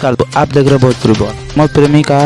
नमस्कार, तो आप देख रहे हैं भोजपुरी बॉल। मौत प्रेमी का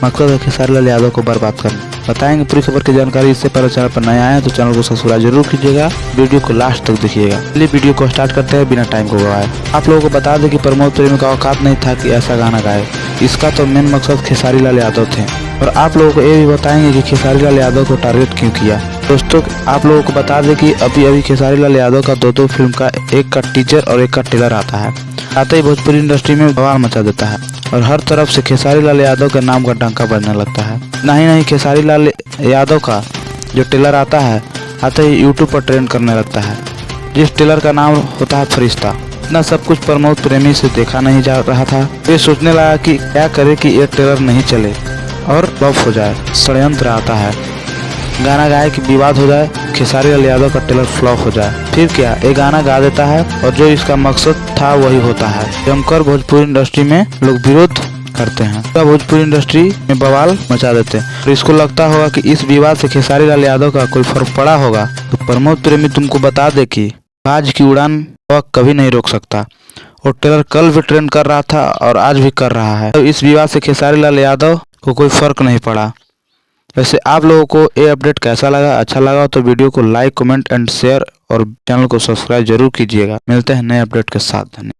मकसद है खेसारी लाल यादव को बर्बाद करना। बताएंगे पूरी खबर की जानकारी। इससे पहले चैनल पर नए आए हैं तो चैनल को सब्सक्राइब जरूर कीजिएगा, वीडियो को लास्ट तक देखिएगा। चलिए वीडियो को स्टार्ट करते हैं बिना टाइम को गवाए। आप लोगों को बता दें कि प्रमोद प्रेमी का औकात नहीं था कि ऐसा गाना गाए। इसका तो मेन मकसद खेसारी लाल यादव थे। और आप लोगों को ये भी बताएंगे कि खेसारी लाल यादव को टारगेट क्यों किया। दोस्तों, आप लोगों को बता दें कि अभी खेसारी लाल यादव का दो फिल्म का एक का टीजर और एक का ट्रेलर आता है। आते ही भोजपुरी इंडस्ट्री में बवाल मचा देता है और हर तरफ से खेसारी लाल यादव के नाम का डंका बजने लगता है। नहीं, खेसारी लाल यादव का जो ट्रेलर आता है आते ही यूट्यूब पर ट्रेंड करने लगता है, जिस ट्रेलर का नाम होता है फरिश्ता। इतना सब कुछ प्रमोद प्रेमी से देखा नहीं जा रहा था। ये सोचने लगा कि क्या करे कि ये ट्रेलर नहीं चले और फ्लॉप हो जाए। षड्यंत्र आता है, गाना गाए कि विवाद हो जाए, खेसारी लाल यादव का ट्रेलर फ्लॉप हो जाए। फिर क्या, ये गाना गा देता है और जो इसका मकसद था वही होता है। जमकर भोजपुरी इंडस्ट्री में लोग विरोध करते हैं, तो भोजपुरी इंडस्ट्री में बवाल मचा देते हैं। और इसको लगता होगा कि इस विवाद से खेसारी लाल यादव का कोई फर्क पड़ा होगा। तो प्रमोद प्रेमी तुमको बता दे कि आज की उड़ान कभी नहीं रोक सकता। और ट्रेलर कल भी ट्रेंड कर रहा था और आज भी कर रहा है। तो इस विवाद से खेसारी लाल यादव को कोई फर्क नहीं पड़ा। वैसे आप लोगों को ये अपडेट कैसा लगा? अच्छा लगा तो वीडियो को लाइक, कमेंट एंड शेयर और चैनल को सब्सक्राइब जरूर कीजिएगा। मिलते हैं नए अपडेट के साथ। धन्यवाद।